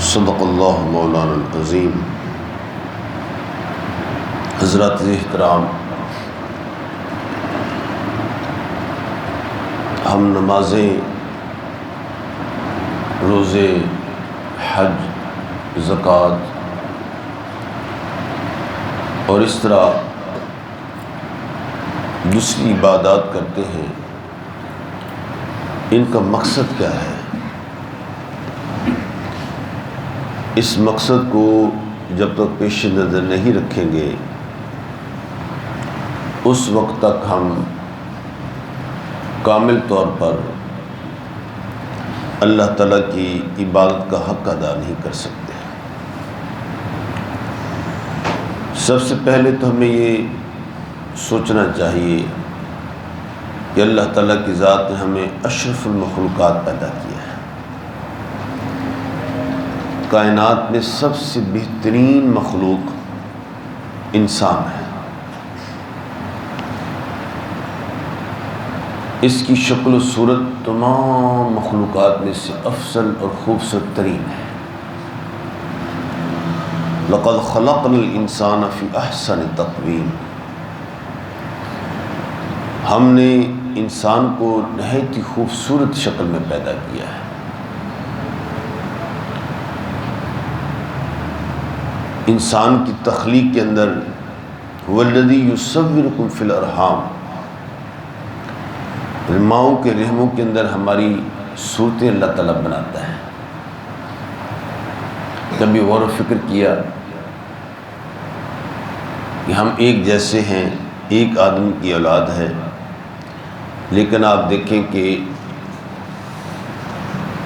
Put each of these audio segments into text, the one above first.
صدق اللہ مولانا العظیم۔ حضرات احترام، ہم نمازیں، روزے، حج، زکوٰۃ اور اس طرح دوسری عبادات کرتے ہیں، ان کا مقصد کیا ہے؟ اس مقصد کو جب تک پیش نظر نہیں رکھیں گے اس وقت تک ہم کامل طور پر اللہ تعالیٰ کی عبادت کا حق ادا نہیں کر سکتے۔ سب سے پہلے تو ہمیں یہ سوچنا چاہیے کہ اللہ تعالیٰ کی ذات نے ہمیں اشرف المخلوقات پیدا کیا ہے۔ کائنات میں سب سے بہترین مخلوق انسان ہے۔ اس کی شکل و صورت تمام مخلوقات میں سے افضل اور خوبصورت ترین ہے۔ لقد خلقنا الانسان فی احسن تقویم، ہم نے انسان کو نہایت ہی خوبصورت شکل میں پیدا کیا ہے۔ انسان کی تخلیق کے اندر هو الذی یصورکم فی الارحام، ماؤں کے رحموں کے اندر ہماری صورتیں اللہ تعالیٰ بناتا ہے۔ کبھی غور و فکر کیا کہ ہم ایک جیسے ہیں، ایک آدمی کی اولاد ہے، لیکن آپ دیکھیں کہ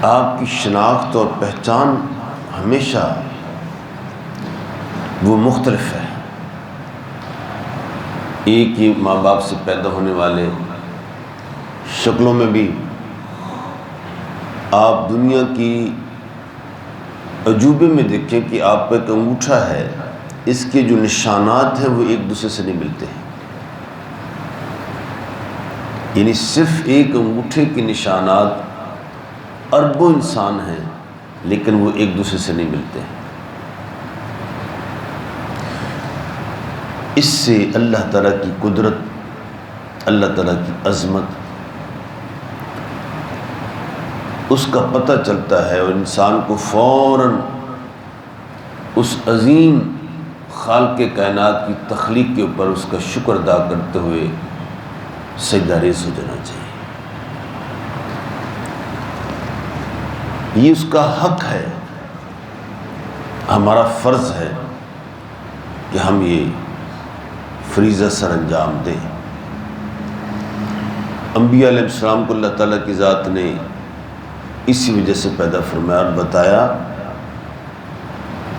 آپ کی شناخت اور پہچان ہمیشہ وہ مختلف ہے۔ ایک ہی ماں باپ سے پیدا ہونے والے شکلوں میں بھی آپ دنیا کی عجوبے میں دیکھیں کہ آپ کا ایک انگوٹھا ہے، اس کے جو نشانات ہیں وہ ایک دوسرے سے نہیں ملتے ہیں۔ یعنی صرف ایک انگوٹھے کے نشانات اربوں انسان ہیں، لیکن وہ ایک دوسرے سے نہیں ملتے ہیں۔ اس سے اللہ تعالیٰ کی قدرت، اللہ تعالیٰ کی عظمت، اس کا پتہ چلتا ہے، اور انسان کو فوراً اس عظیم خالق کائنات کی تخلیق کے اوپر اس کا شکر ادا کرتے ہوئے سجدہ ریز ہو جانا چاہیے۔ یہ اس کا حق ہے، ہمارا فرض ہے کہ ہم یہ فریضہ سر انجام دیں۔ انبیاء علیہ السلام کو اللہ تعالیٰ کی ذات نے اسی وجہ سے پیدا فرمایا اور بتایا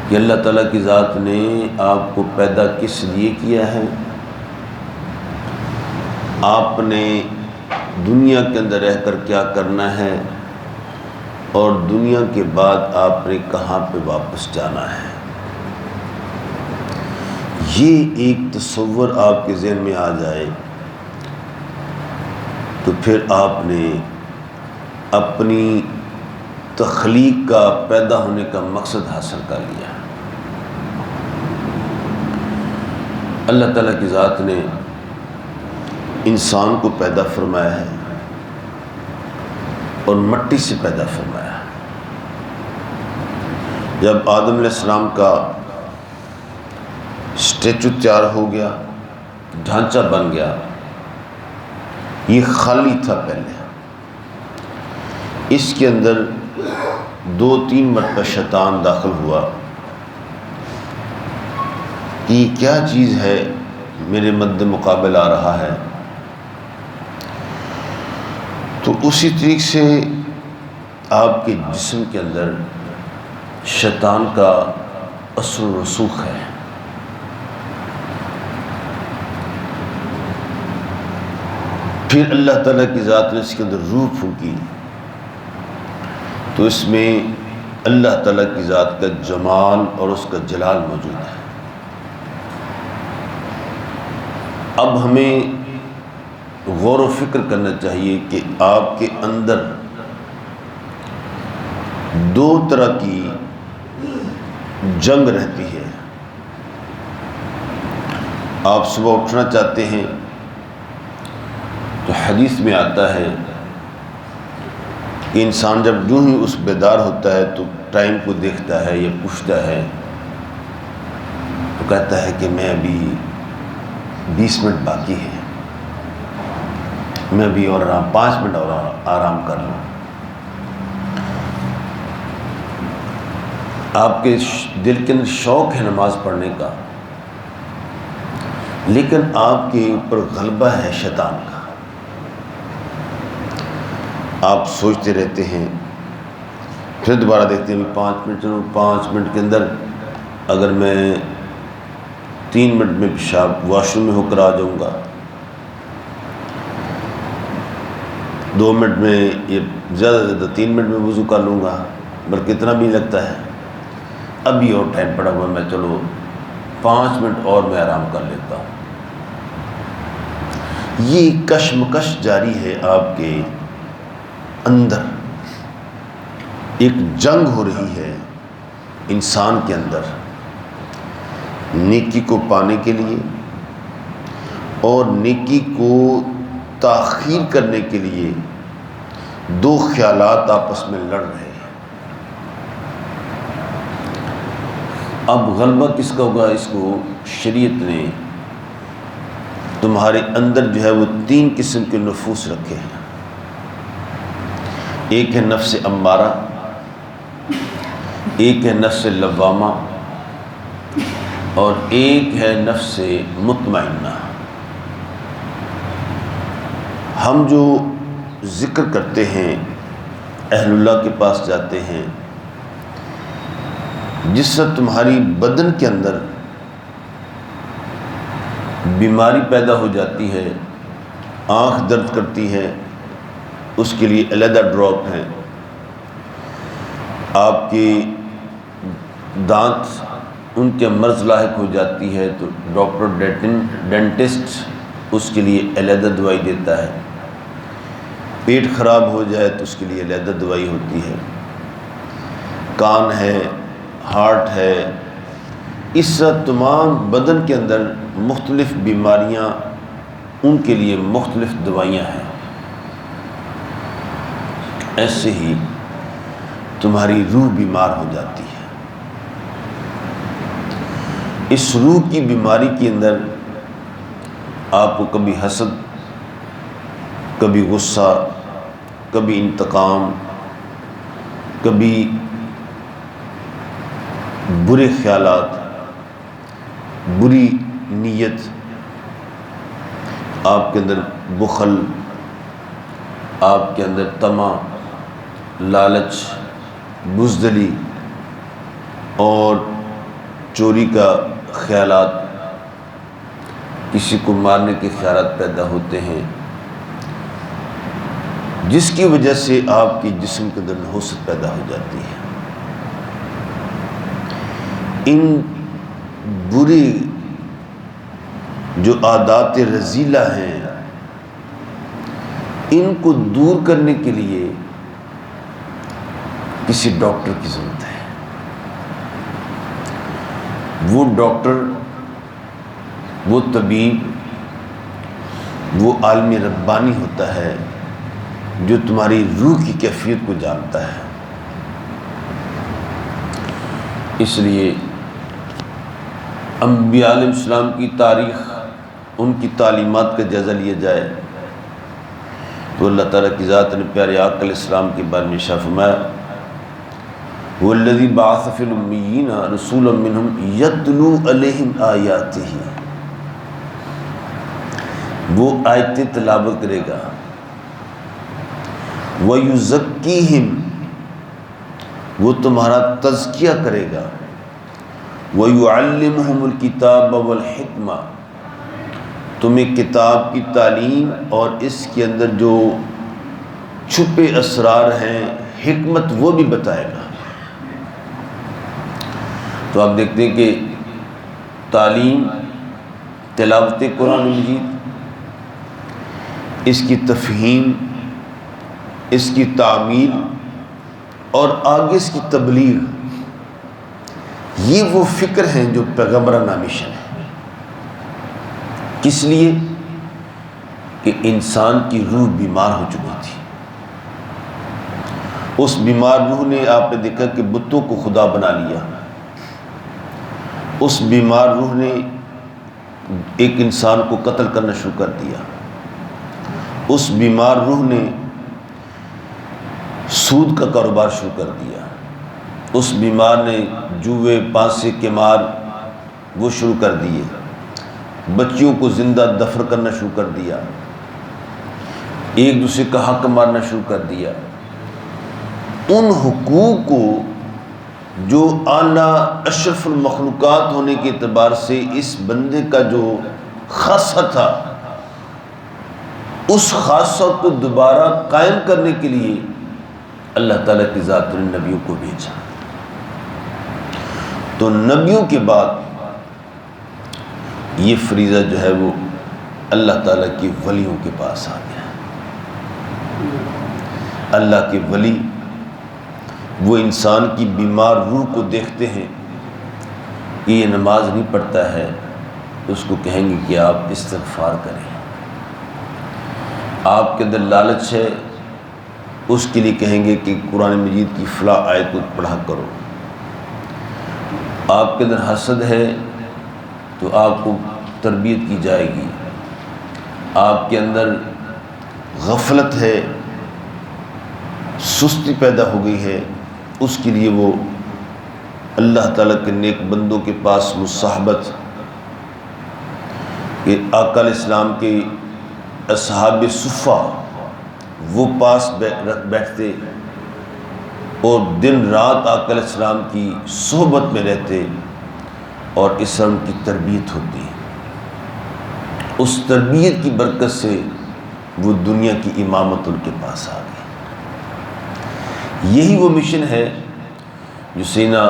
کہ اللہ تعالیٰ کی ذات نے آپ کو پیدا کس لیے کیا ہے، آپ نے دنیا کے اندر رہ کر کیا کرنا ہے، اور دنیا کے بعد آپ نے کہاں پہ واپس جانا ہے۔ یہ ایک تصور آپ کے ذہن میں آ جائے تو پھر آپ نے اپنی تخلیق کا، پیدا ہونے کا مقصد حاصل کر لیا۔ اللہ تعالیٰ کی ذات نے انسان کو پیدا فرمایا ہے اور مٹی سے پیدا فرمایا ہے۔ جب آدم علیہ السلام کا اسٹیچو تیار ہو گیا، ڈھانچہ بن گیا، یہ خالی تھا پہلے، اس کے اندر 2-3 مرتبہ شیطان داخل ہوا کہ یہ کیا چیز ہے میرے مد مقابل آ رہا ہے۔ تو اسی طریقے سے آپ کے جسم کے اندر شیطان کا اثر و رسوخ ہے۔ پھر اللہ تعالیٰ کی ذات نے اس کے اندر روح پھونکی تو اس میں اللہ تعالیٰ کی ذات کا جمال اور اس کا جلال موجود ہے۔ اب ہمیں غور و فکر کرنا چاہیے کہ آپ کے اندر 2 طرح کی جنگ رہتی ہے۔ آپ صبح اٹھنا چاہتے ہیں تو حدیث میں آتا ہے کہ انسان جب یوں ہی اس بیدار ہوتا ہے تو ٹائم کو دیکھتا ہے یا پوچھتا ہے تو کہتا ہے کہ میں ابھی 20 منٹ باقی ہے، میں ابھی اور 5 منٹ اور آرام کر لوں۔ آپ کے دل کے اندر شوق ہے نماز پڑھنے کا، لیکن آپ کے اوپر غلبہ ہے شیطان کا۔ آپ سوچتے رہتے ہیں، پھر دوبارہ دیکھتے ہیں 5 منٹ، چلو 5 منٹ کے اندر اگر میں 3 منٹ میں پیشاب واش روم میں ہو کر آ جاؤں گا، 2 منٹ میں یہ زیادہ سے زیادہ 3 منٹ میں وضو کر لوں گا، بلکہ اتنا بھی لگتا ہے ابھی اور ٹائم پڑا ہوا، میں چلو 5 منٹ اور میں آرام کر لیتا ہوں۔ یہ کشمکش جاری ہے آپ کے اندر، ایک جنگ ہو رہی ہے انسان کے اندر نیکی کو پانے کے لیے اور نیکی کو تاخیر کرنے کے لیے۔ دو خیالات آپس میں لڑ رہے ہیں۔ اب غلبہ کس کا ہوگا؟ اس کو شریعت نے تمہارے اندر جو ہے وہ 3 قسم کے نفوس رکھے ہیں۔ ایک ہے نفس امارہ، ایک ہے نفس لوامہ، اور ایک ہے نفس مطمئنہ۔ ہم جو ذکر کرتے ہیں، اہل اللہ کے پاس جاتے ہیں، جس سے تمہاری بدن کے اندر بیماری پیدا ہو جاتی ہے، آنکھ درد کرتی ہے، اس کے لیے علیحدہ ڈراپ ہیں۔ آپ کے دانت ان کے مرض لاحق ہو جاتی ہے تو ڈاکٹر ڈینٹسٹ اس کے لیے علیحدہ دوائی دیتا ہے۔ پیٹ خراب ہو جائے تو اس کے لیے علیحدہ دوائی ہوتی ہے۔ کان ہے، ہارٹ ہے، اس طرح تمام بدن کے اندر مختلف بیماریاں، ان کے لیے مختلف دوائیاں ہیں۔ ایسے ہی تمہاری روح بیمار ہو جاتی ہے۔ اس روح کی بیماری کے اندر آپ کو کبھی حسد، کبھی غصہ، کبھی انتقام، کبھی برے خیالات، بری نیت، آپ کے اندر بخل، آپ کے اندر طمع، لالچ، بزدلی اور چوری کا خیالات، کسی کو مارنے کے خیالات پیدا ہوتے ہیں، جس کی وجہ سے آپ کے جسم کے اندر نحوست پیدا ہو جاتی ہے۔ ان بری جو عادات رذیلہ ہیں، ان کو دور کرنے کے لیے کسی ڈاکٹر کی ضرورت ہے۔ وہ ڈاکٹر، وہ طبیب، وہ عالم ربانی ہوتا ہے جو تمہاری روح کی کیفیت کو جانتا ہے۔ اس لیے انبیاء علیہ السلام کی تاریخ، ان کی تعلیمات کا جائزہ لیا جائے تو اللہ تعالیٰ کی ذات نے پیارے آقا علیہ السلام کے بارے میں ارشاد فرمایا، وَالَّذِي بَعَثَ فِي الْأُمِّيِّينَ رَسُولًا مِّنْهُمْ يَتْلُو عَلَيْهِمْ آيَاتِهِ، وہ آیتیں تلاوت کرے گا، وَيُزَكِّيهِمْ، وہ تمہارا تزکیہ کرے گا، وَيُعَلِّمُهُمُ الْكِتَابَ وَالْحِكْمَةَ، تمہیں کتاب کی تعلیم اور اس کے اندر جو چھپے اسرار ہیں، حکمت، وہ بھی بتائے گا۔ تو آپ دیکھتے ہیں کہ تعلیم، تلاوت قرآن مجید، اس کی تفہیم، اس کی تعمیل اور آگے اس کی تبلیغ، یہ وہ فکر ہیں جو پیغمبرانہ مشن ہے. کس لیے؟ کہ انسان کی روح بیمار ہو چکی تھی. اس بیمار روح نے، آپ نے دیکھا کہ بتوں کو خدا بنا لیا. اس بیمار روح نے ایک انسان کو قتل کرنا شروع کر دیا. اس بیمار روح نے سود کا کاروبار شروع کر دیا. اس بیمار نے جوئے، پانسے، قمار وہ شروع کر دیے. بچیوں کو زندہ دفن کرنا شروع کر دیا. ایک دوسرے کا حق مارنا شروع کر دیا. ان حقوق کو جو اعلیٰ اشرف المخلوقات ہونے کے اعتبار سے اس بندے کا جو خاصہ تھا، اس خاصہ کو دوبارہ قائم کرنے کے لیے اللہ تعالیٰ کی ذات نے نبیوں کو بھیجا. تو نبیوں کے بعد یہ فریضہ جو ہے وہ اللہ تعالیٰ کے ولیوں کے پاس آ گیا. اللہ کے ولی وہ انسان کی بیمار روح کو دیکھتے ہیں کہ یہ نماز نہیں پڑھتا ہے، اس کو کہیں گے کہ آپ استغفار کریں. آپ کے اندر لالچ ہے، اس کے لیے کہیں گے کہ قرآن مجید کی فلاں آیت کو پڑھا کرو. آپ کے اندر حسد ہے تو آپ کو تربیت کی جائے گی. آپ کے اندر غفلت ہے، سستی پیدا ہو گئی ہے، اس کے لیے وہ اللہ تعالیٰ کے نیک بندوں کے پاس مصاحبت، کہ آقا علیہ السلام کے اصحاب صفہ وہ پاس بیٹھتے اور دن رات آقا علیہ السلام کی صحبت میں رہتے اور اس طرح ان کی تربیت ہوتی. اس تربیت کی برکت سے وہ دنیا کی امامت ان کے پاس آ گئی. یہی وہ مشن ہے جو سیدنا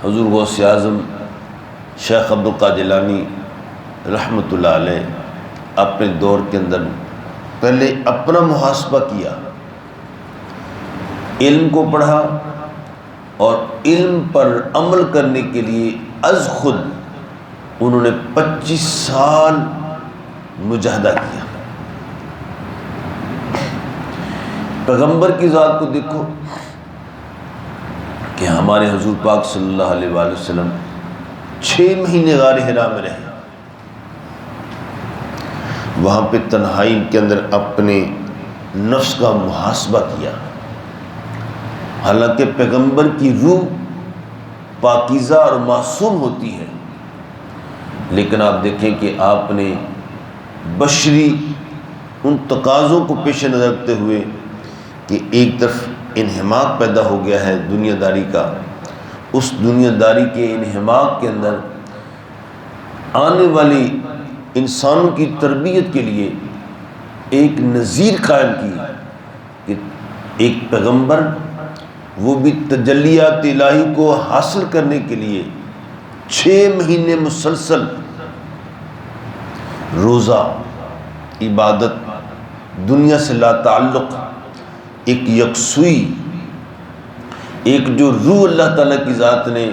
حضور غوث اعظم شیخ عبد القادر جیلانی رحمۃ اللہ علیہ اپنے دور کے اندر پہلے اپنا محاسبہ کیا، علم کو پڑھا اور علم پر عمل کرنے کے لیے از خود انہوں نے 25 سال مجاہدہ کیا. پیغمبر کی ذات کو دیکھو کہ ہمارے حضور پاک صلی اللہ علیہ وآلہ وسلم 6 مہینے غار حرا میں رہے. وہاں پہ تنہائی کے اندر اپنے نفس کا محاسبہ کیا. حالانکہ پیغمبر کی روح پاکیزہ اور معصوم ہوتی ہے، لیکن آپ دیکھیں کہ آپ نے بشری ان تقاضوں کو پیش نظر رکھتے ہوئے کہ ایک طرف انہماک پیدا ہو گیا ہے دنیا داری کا، اس دنیا داری کے انہماک کے اندر آنے والی انسانوں کی تربیت کے لیے ایک نظیر قائم کی کہ ایک پیغمبر وہ بھی تجلیات الہی کو حاصل کرنے کے لیے 6 مہینے مسلسل روزہ، عبادت، دنیا سے لا تعلق، ایک یکسوئی، ایک جو روح اللہ تعالیٰ کی ذات نے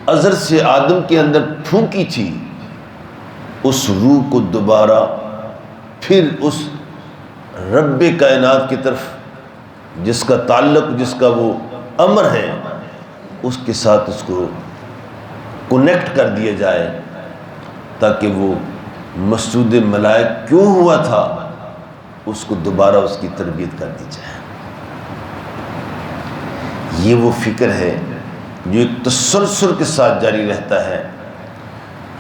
ازل سے آدم کے اندر پھونکی تھی، اس روح کو دوبارہ پھر اس رب کائنات کی طرف جس کا تعلق، جس کا وہ امر ہے، اس کے ساتھ اس کو کنیکٹ کر دیا جائے تاکہ وہ مسجود ملائک کیوں ہوا تھا اس کو دوبارہ اس کی تربیت کر دی جائے. یہ وہ فکر ہے جو ایک تسلسل کے ساتھ جاری رہتا ہے.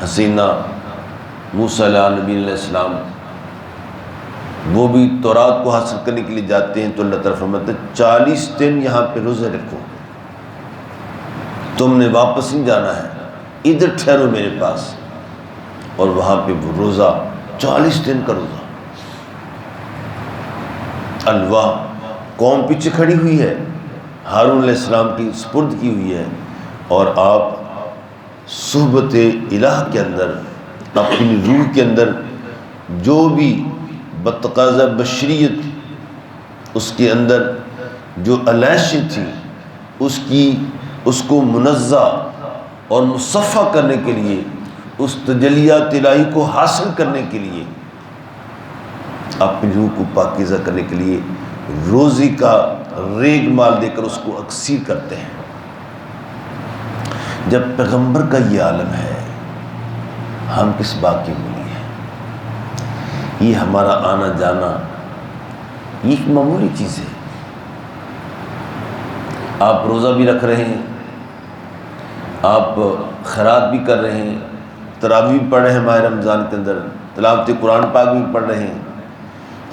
حسینہ موسیٰ علیہ نبی علیہ السلام وہ بھی تورات کو حاصل کرنے کے لیے جاتے ہیں تو اللہ تعالیٰ فرماتا ہے 40 دن یہاں پہ روزے رکھو، تم نے واپس نہیں جانا ہے، ادھر ٹھہرو میرے پاس. اور وہاں پہ وہ روزہ 40 دن کا روزہ، الواح قوم پیچھے کھڑی ہوئی ہے، ہارون علیہ السلام کی سپرد کی ہوئی ہے، اور آپ صحبت الہ کے اندر اپنی روح کے اندر جو بھی بتقاضہ بشریت اس کے اندر جو علائشیں تھیں اس کو منزہ اور مصفح کرنے کے لیے، اس تجلیات الہی کو حاصل کرنے کے لیے، اپنی روح کو پاکیزہ کرنے کے لیے روزی کا ریگ مال دے کر اس کو اکثیر کرتے ہیں۔ جب پیغمبر کا یہ عالم ہے، ہم کس بات کی مولی ہیں؟ یہ ہمارا آنا جانا یہ ایک معمولی چیز ہے۔ آپ روزہ بھی رکھ رہے ہیں، آپ خیرات بھی کر رہے ہیں، تراویح بھی پڑھ رہے ہیں، ماہ رمضان کے اندر تلاوت قرآن پاک بھی پڑھ رہے ہیں،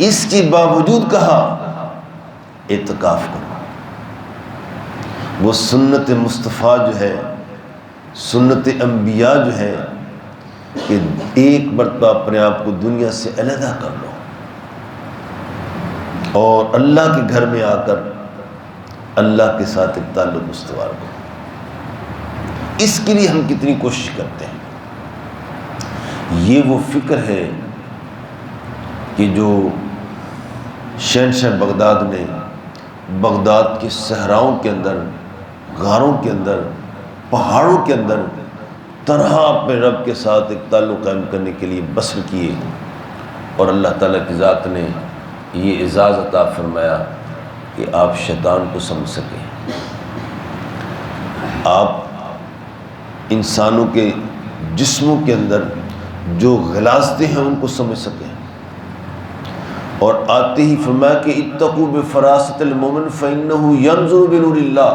اس کے باوجود کہا اعتکاف کرو۔ وہ سنت مصطفیٰ جو ہے، سنت انبیاء جو ہے کہ ایک مرتبہ اپنے آپ کو دنیا سے علیحدہ کر لو اور اللہ کے گھر میں آ کر اللہ کے ساتھ ایک تعلق استوار کرو۔ اس کے لیے ہم کتنی کوشش کرتے ہیں۔ یہ وہ فکر ہے کہ جو شہنشاہ بغداد نے بغداد کے صحراؤں کے اندر، غاروں کے اندر، پہاڑوں کے اندر طرح اپنے رب کے ساتھ ایک تعلق قائم کرنے کے لیے بسر کیے، اور اللہ تعالیٰ کی ذات نے یہ اعزاز عطا فرمایا کہ آپ شیطان کو سمجھ سکیں، آپ انسانوں کے جسموں کے اندر جو غلاظتیں ہیں ان کو سمجھ سکیں، اور آتے ہی فرمایا کہ اتقوا بفراست المومن فإنه ينظر بنور اللہ،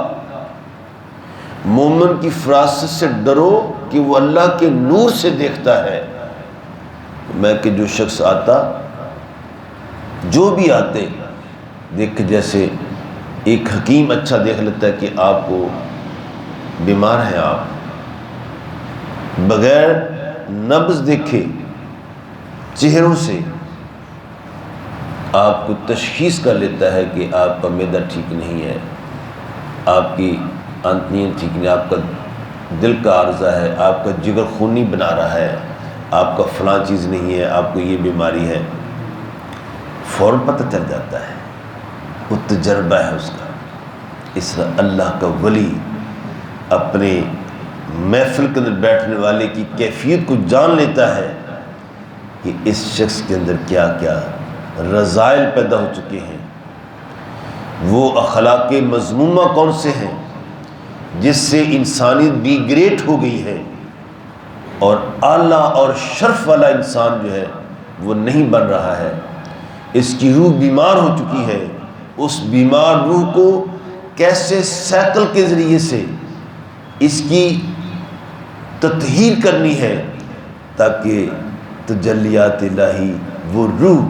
مومن کی فراست سے ڈرو کہ وہ اللہ کے نور سے دیکھتا ہے۔ میں کہ جو شخص آتا، جو بھی آتے دیکھ، جیسے ایک حکیم اچھا دیکھ لیتا ہے کہ آپ کو بیمار ہیں، آپ بغیر نبض دیکھے چہروں سے آپ کو تشخیص کر لیتا ہے کہ آپ کا معدہ ٹھیک نہیں ہے، آپ کی آنتیں ٹھیک نہیں، آپ کا دل کا عارضہ ہے، آپ کا جگر خون نہیں بنا رہا ہے، آپ کا فلاں چیز نہیں ہے، آپ کو یہ بیماری ہے، فوراً پتہ چل جاتا ہے، وہ تجربہ ہے اس کا۔ اس طرح اللہ کا ولی اپنے محفل کے اندر بیٹھنے والے کی کیفیت کو جان لیتا ہے کہ اس شخص کے اندر کیا کیا رذائل پیدا ہو چکے ہیں، وہ اخلاق مذمومہ کون سے ہیں جس سے انسانیت ڈی گریڈ ہو گئی ہے، اور اعلیٰ اور شرف والا انسان جو ہے وہ نہیں بن رہا ہے، اس کی روح بیمار ہو چکی ہے۔ اس بیمار روح کو کیسے سائیکل کے ذریعے سے اس کی تطہیر کرنی ہے تاکہ تجلیات الہی، وہ روح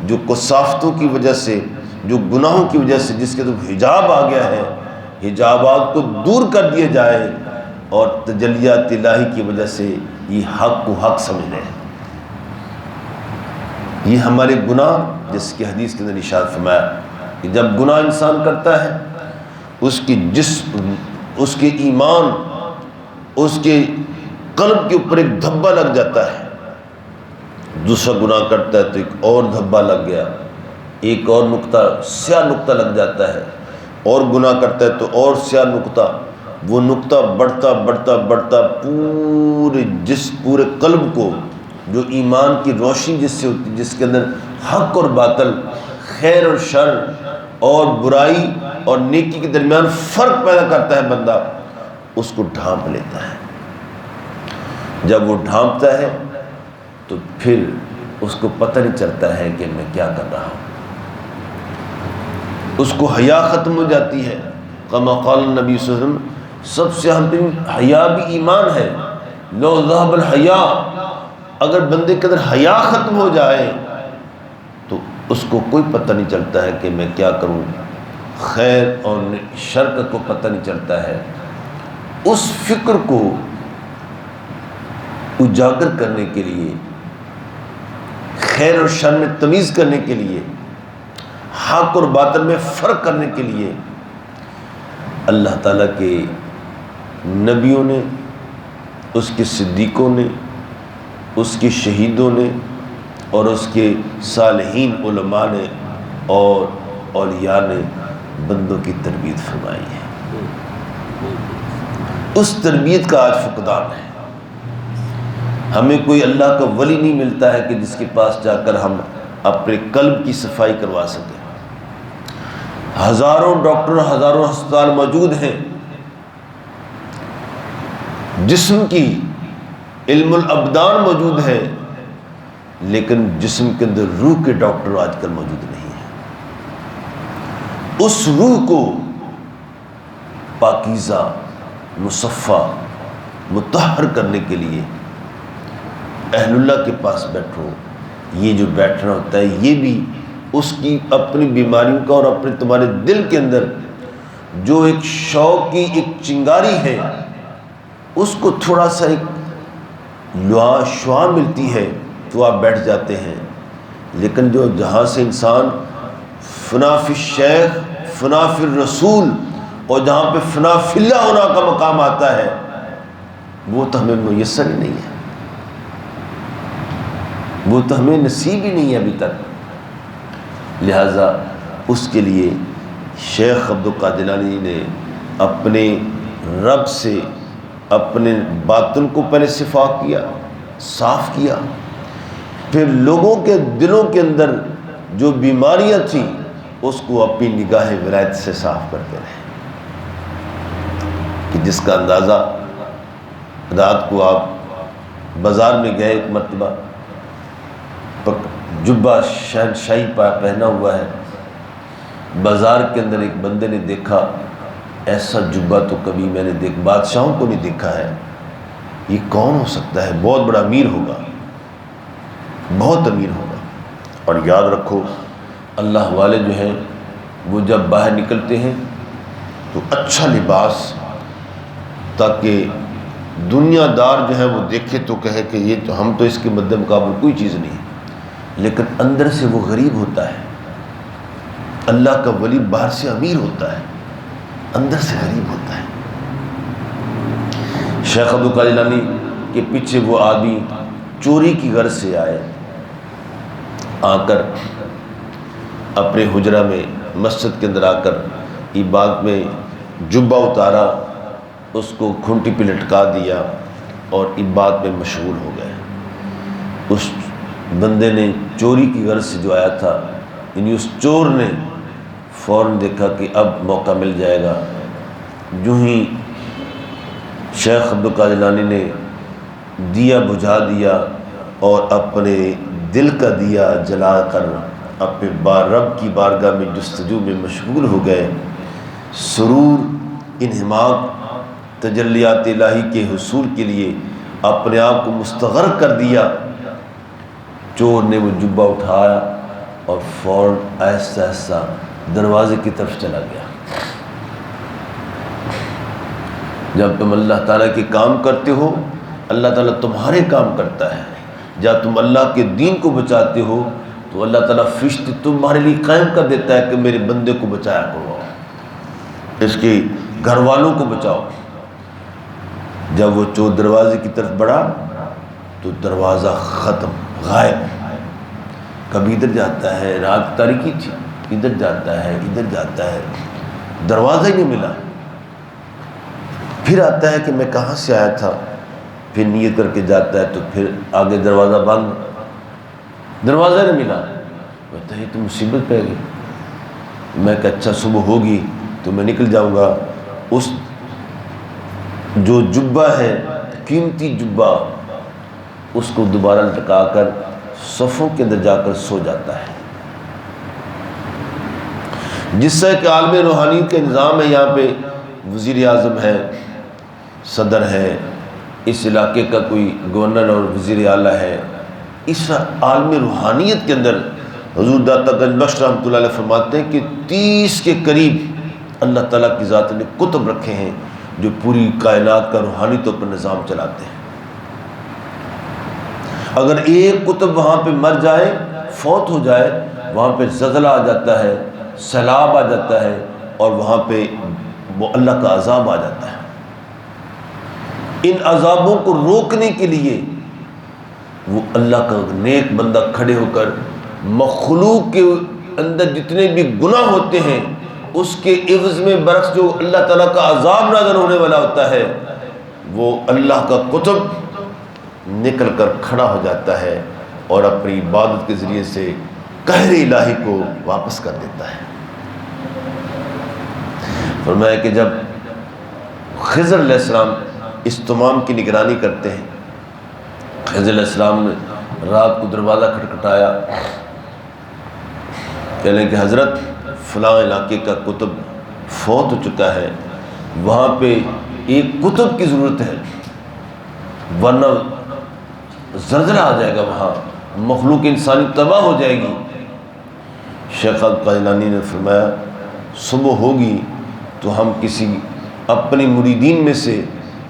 جو کثافتوں کی وجہ سے، جو گناہوں کی وجہ سے جس کے تو حجاب آ گیا ہے، حجابات کو دور کر دیا جائے، اور تجلیات الہی کی وجہ سے یہ حق کو حق سمجھ لیں۔ یہ ہمارے گناہ، جس کی حدیث کے اندر ارشاد فرمایا کہ جب گناہ انسان کرتا ہے، اس کی جسم، اس کے ایمان، اس کے قلب کے اوپر ایک دھبا لگ جاتا ہے، دوسرا گناہ کرتا ہے تو ایک اور دھبا لگ گیا، ایک اور نقطہ، سیاہ نقطہ لگ جاتا ہے، اور گناہ کرتا ہے تو اور سیاہ نقطہ، وہ نقطہ بڑھتا بڑھتا بڑھتا پورے قلب کو، جو ایمان کی روشنی جس سے ہوتی، جس کے اندر حق اور باطل، خیر اور شر، اور برائی اور نیکی کے درمیان فرق پیدا کرتا ہے بندہ، اس کو ڈھانپ لیتا ہے۔ جب وہ ڈھانپتا ہے تو پھر اس کو پتہ نہیں چلتا ہے کہ میں کیا کر رہا ہوں، اس کو حیا ختم ہو جاتی ہے۔ کما قال النبی صلی اللہ علیہ وسلم، سب سے اہم ترین حیا بھی ایمان ہے۔ لو ذهب الحیا، اگر بندے کے اندر حیا ختم ہو جائے تو اس کو کوئی پتہ نہیں چلتا ہے کہ میں کیا کروں، خیر اور شر کا کو پتہ نہیں چلتا ہے۔ اس فکر کو اجاگر کرنے کے لیے، خیر اور شر میں تمیز کرنے کے لیے، حق اور باطل میں فرق کرنے کے لیے اللہ تعالیٰ کے نبیوں نے، اس کے صدیقوں نے، اس کے شہیدوں نے، اور اس کے صالحین علماء نے اور اولیاء نے بندوں کی تربیت فرمائی ہے۔ اس تربیت کا آج فقدان ہے۔ ہمیں کوئی اللہ کا ولی نہیں ملتا ہے کہ جس کے پاس جا کر ہم اپنے قلب کی صفائی کروا سکیں۔ ہزاروں ڈاکٹر، ہزاروں ہسپتال موجود ہیں، جسم کی علم الابدان موجود ہے، لیکن جسم کے اندر روح کے ڈاکٹر آج کل موجود نہیں ہیں۔ اس روح کو پاکیزہ، مصفہ، مطہر کرنے کے لیے اہل اللہ کے پاس بیٹھو۔ یہ جو بیٹھنا ہوتا ہے یہ بھی اس کی اپنی بیماریوں کا اور اپنے تمہارے دل کے اندر جو ایک شوق کی ایک چنگاری ہے اس کو تھوڑا سا ایک لوا شعاع ملتی ہے تو آپ بیٹھ جاتے ہیں۔ لیکن جو جہاں سے انسان فنا فی الشیخ، فنا فی الرسول، اور جہاں پہ فنا فی اللہ ہونا کا مقام آتا ہے وہ تو ہمیں میسر ہی نہیں ہے، وہ تو ہمیں نصیب ہی نہیں ہے ابھی تک۔ لہٰذا اس کے لیے شیخ عبد القادر جیلانی نے اپنے رب سے اپنے باطن کو پہلے صفا کیا، صاف کیا، پھر لوگوں کے دلوں کے اندر جو بیماریاں تھیں اس کو اپنی نگاہ ولایت سے صاف کرتے رہے، کہ جس کا اندازہ رات کو آپ بازار میں گئے، ایک مرتبہ جبہ شہنشاہی پہنا ہوا ہے، بازار کے اندر ایک بندے نے دیکھا ایسا جبہ تو کبھی میں نے بادشاہوں کو نہیں دیکھا ہے، یہ کون ہو سکتا ہے؟ بہت بڑا امیر ہوگا، بہت امیر ہوگا۔ اور یاد رکھو اللہ والے جو ہیں وہ جب باہر نکلتے ہیں تو اچھا لباس، تاکہ دنیا دار جو ہے وہ دیکھے تو کہے کہ یہ تو ہم تو اس کے مد مقابل کوئی چیز نہیں ہے، لیکن اندر سے وہ غریب ہوتا ہے۔ اللہ کا ولی باہر سے امیر ہوتا ہے، اندر سے غریب ہوتا ہے۔ شیخ عبد القادر جیلانی کے پیچھے وہ آدمی چوری کی غرض سے آئے، آ کر اپنے حجرہ میں مسجد کے اندر آ کر عبادت میں جبہ اتارا، اس کو کھنٹی پہ لٹکا دیا اور عبادت میں مشغول ہو گئے۔ اس بندے نے چوری کی غرض سے جو آیا تھا، یعنی اس چور نے فوراً دیکھا کہ اب موقع مل جائے گا، جو ہی شیخ عبد القادر جیلانی نے دیا بجھا دیا اور اپنے دل کا دیا جلا کر اپنے رب کی بارگاہ میں جستجو میں مشغول ہو گئے۔ سرور، انہماک، تجلیات الہی کے حصول کے لیے اپنے آپ کو مستغرق کر دیا۔ چور نے وہ جبہ اٹھایا اور فوراً آہستہ آہستہ دروازے کی طرف چلا گیا۔ جب تم اللہ تعالیٰ کے کام کرتے ہو، اللہ تعالیٰ تمہارے کام کرتا ہے۔ جب تم اللہ کے دین کو بچاتے ہو تو اللہ تعالیٰ فرشتے تمہارے لیے قائم کر دیتا ہے کہ میرے بندے کو بچایا کرو، اس کے گھر والوں کو بچاؤ۔ جب وہ چور دروازے کی طرف بڑھا تو دروازہ ختم، غائب، کبھی ادھر جاتا ہے، رات تاریکی تھی، ادھر جاتا ہے، ادھر جاتا ہے، دروازہ ہی نہیں ملا۔ پھر آتا ہے کہ میں کہاں سے آیا تھا، پھر نیت کر کے جاتا ہے تو پھر آگے دروازہ بند، دروازہ نہیں ملا۔ کہتا ہے یہ تو مصیبت پہ گئی۔ میں کہ اچھا صبح ہوگی تو میں نکل جاؤں گا۔ اس جو جبہ ہے، قیمتی جبہ، اس کو دوبارہ لٹکا کر صفوں کے اندر جا کر سو جاتا ہے۔ جس سے کہ عالم روحانیت کا نظام ہے، یہاں پہ وزیر اعظم ہے، صدر ہے، اس علاقے کا کوئی گورنر اور وزیر اعلیٰ ہے۔ اس عالم روحانیت کے اندر حضور داتا گنج بخش رحمۃ اللہ علیہ فرماتے ہیں کہ 30 کے قریب اللہ تعالیٰ کی ذات نے کتب رکھے ہیں جو پوری کائنات کا روحانی طور پر نظام چلاتے ہیں۔ اگر ایک کتب وہاں پہ مر جائے، فوت ہو جائے، وہاں پہ زلزلہ آ جاتا ہے، سیلاب آ جاتا ہے، اور وہاں پہ وہ اللہ کا عذاب آ جاتا ہے۔ ان عذابوں کو روکنے کے لیے وہ اللہ کا نیک بندہ کھڑے ہو کر مخلوق کے اندر جتنے بھی گناہ ہوتے ہیں اس کے عوض میں برعکس جو اللہ تعالیٰ کا عذاب نازل ہونے والا ہوتا ہے وہ اللہ کا قطب نکل کر کھڑا ہو جاتا ہے اور اپنی عبادت کے ذریعے سے قہر الہی کو واپس کر دیتا ہے۔ فرمایا کہ جب خضر علیہ السلام اس تمام کی نگرانی کرتے ہیں، خضر علیہ السلام نے رات کو دروازہ کھٹکھٹایا، کہہ لیں کہ حضرت فلاں علاقے کا قطب فوت ہو چکا ہے، وہاں پہ ایک قطب کی ضرورت ہے ورنہ زلزلہ آ جائے گا، وہاں مخلوق انسانی تباہ ہو جائے گی۔ شیخ قادیانی نے فرمایا صبح ہوگی تو ہم کسی اپنے مریدین میں سے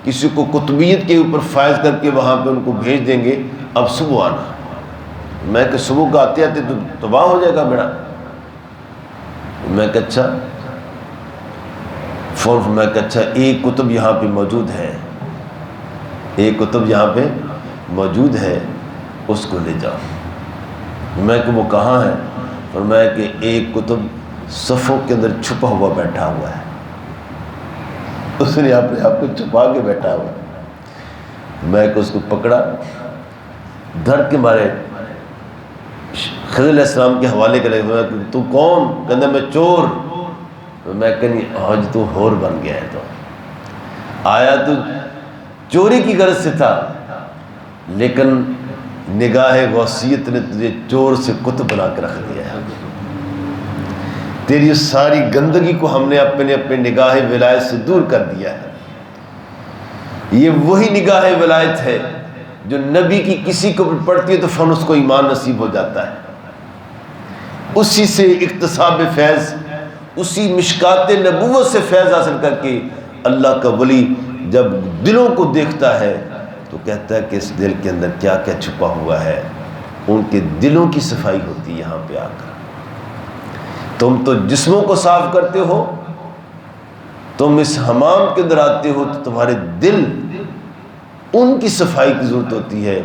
کسی کو قطبیت کے اوپر فائز کر کے وہاں پہ ان کو بھیج دیں گے، اب صبح آنا۔ میں کہ صبح کا آتے آتے تو تباہ ہو جائے گا میرا۔ میں کہ اچھا، فوراً میں کہ اچھا ایک قطب یہاں پہ موجود ہے، ایک قطب یہاں پہ موجود ہے، اس کو لے جاؤ۔ میں کہ وہ کہاں ہے؟ فرمایا کہ ایک قطب صفوں کے اندر چھپا ہوا بیٹھا ہوا ہے، اس نے اپنے آپ کو چھپا کے بیٹھا ہوا ہے۔ میں کہ اس کو پکڑا، ڈر کے مارے خضر علیہ السلام کے حوالے کرے، تو کون؟ کہنا میں چور۔ میں کہنی آج تو ہور بن گیا ہے، تو آیا تو چوری کی غرض سے تھا، لیکن نگاہ غوثیت نے تجھے چور سے قطب بنا کے رکھ دیا ہے۔ تیری ساری گندگی کو ہم نے اپنے نگاہ ولایت سے دور کر دیا ہے۔ یہ وہی نگاہ ولایت ہے جو نبی کی کسی کو پڑھتی ہے تو فن اس کو ایمان نصیب ہو جاتا ہے، اسی سے اکتساب فیض، اسی مشکات نبوت سے فیض حاصل کر کے اللہ کا ولی جب دلوں کو دیکھتا ہے تو کہتا ہے کہ اس دل کے اندر کیا کیا چھپا ہوا ہے۔ ان کے دلوں کی صفائی ہوتی ہے یہاں پہ آ کر۔ تم تو جسموں کو صاف کرتے ہو، تم اس حمام کے اندر آتے ہو تو تمہارے دل، ان کی صفائی کی ضرورت ہوتی ہے۔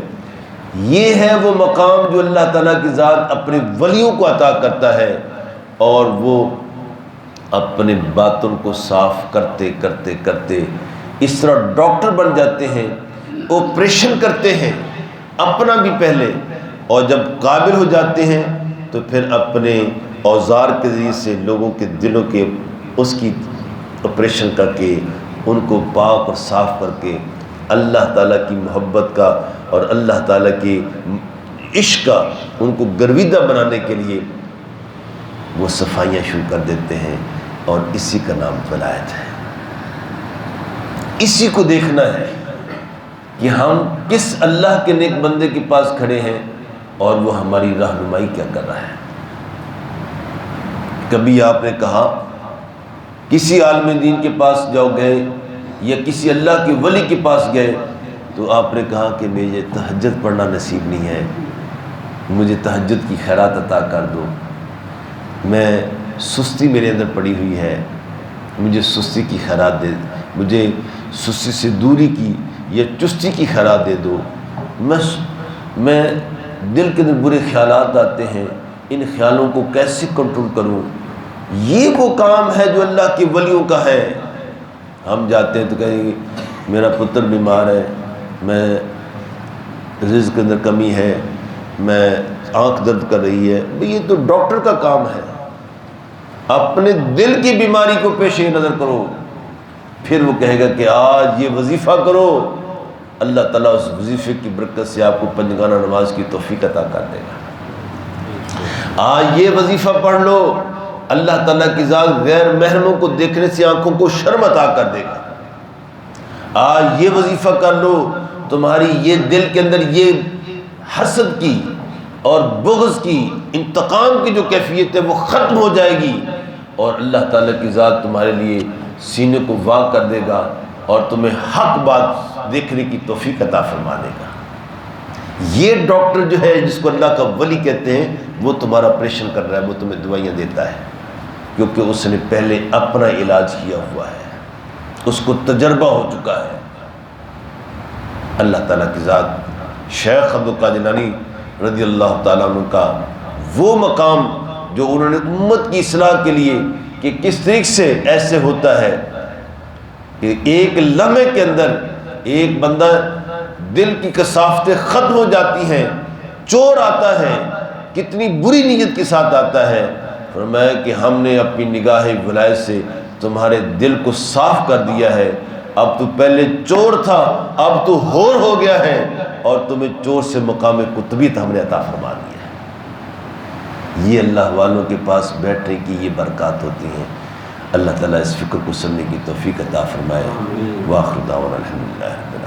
یہ ہے وہ مقام جو اللہ تعالیٰ کی ذات اپنے ولیوں کو عطا کرتا ہے، اور وہ اپنے باطن کو صاف کرتے کرتے کرتے اس طرح ڈاکٹر بن جاتے ہیں، آپریشن کرتے ہیں اپنا بھی پہلے، اور جب قابل ہو جاتے ہیں تو پھر اپنے اوزار کے ذریعے سے لوگوں کے دلوں کے اس کی آپریشن کر کے ان کو پاک اور صاف کر کے اللہ تعالیٰ کی محبت کا اور اللہ تعالیٰ کے عشق کا ان کو گرویدہ بنانے کے لیے وہ صفائیاں شروع کر دیتے ہیں، اور اسی کا نام ولایت ہے۔ اسی کو دیکھنا ہے کہ ہم کس اللہ کے نیک بندے کے پاس کھڑے ہیں اور وہ ہماری رہنمائی کیا کر رہا ہے۔ کبھی آپ نے کہا کسی عالم دین کے پاس جاؤ گئے یا کسی اللہ کے ولی کے پاس گئے تو آپ نے کہا کہ مجھے تہجد پڑھنا نصیب نہیں ہے، مجھے تہجد کی خیرات عطا کر دو، میں سستی میرے اندر پڑی ہوئی ہے، مجھے سستی کی خیرات دے، مجھے سستی سے دوری کی یا چستی کی خیرات دے دو۔ میں دل کے اندر برے خیالات آتے ہیں، ان خیالوں کو کیسے کنٹرول کروں؟ یہ وہ کام ہے جو اللہ کے ولیوں کا ہے۔ ہم جاتے ہیں تو کہیں گے میرا پتر بیمار ہے، میں رزق کے اندر کمی ہے، میں آنکھ درد کر رہی ہے، یہ تو ڈاکٹر کا کام ہے۔ اپنے دل کی بیماری کو پیش نظر کرو، پھر وہ کہے گا کہ آج یہ وظیفہ کرو، اللہ تعالیٰ اس وظیفے کی برکت سے آپ کو پنجگانہ نماز کی توفیق عطا کر دے گا۔ آج یہ وظیفہ پڑھ لو، اللہ تعالیٰ کی ذات غیر محرموں کو دیکھنے سے آنکھوں کو شرم عطا کر دے گا۔ آج یہ وظیفہ کر لو، تمہاری یہ دل کے اندر یہ حسد کی اور بغض کی، انتقام کی جو کیفیت ہے وہ ختم ہو جائے گی، اور اللہ تعالیٰ کی ذات تمہارے لیے سینے کو واق کر دے گا اور تمہیں حق بات دیکھنے کی توفیق عطا فرما دے گا۔ یہ ڈاکٹر جو ہے جس کو اللہ کا ولی کہتے ہیں، وہ تمہارا آپریشن کر رہا ہے، وہ تمہیں دوائیاں دیتا ہے، کیونکہ اس نے پہلے اپنا علاج کیا ہوا ہے، اس کو تجربہ ہو چکا ہے۔ اللہ تعالیٰ کی ذات شیخ عبد القادر جیلانی رضی اللہ تعالیٰ عنہ کا وہ مقام جو انہوں نے امت کی اصلاح کے لیے کہ کس طریقے سے ایسے ہوتا ہے کہ ایک لمحے کے اندر ایک بندہ دل کی کثافتیں ختم ہو جاتی ہیں، چور آتا ہے کتنی بری نیت کے ساتھ آتا ہے، فرمایا کہ ہم نے اپنی نگاہ ولایت سے تمہارے دل کو صاف کر دیا ہے، اب تو پہلے چور تھا اب تو ہور ہو گیا ہے، اور تمہیں چور سے مقام قطبیت ہم نے عطا فرما دیا ہے۔ یہ اللہ والوں کے پاس بیٹھنے کی یہ برکات ہوتی ہیں۔ اللہ تعالیٰ اس فکر کو سننے کی توفیق عطا فرمائے۔ وآخر دعوانا الحمدللہ۔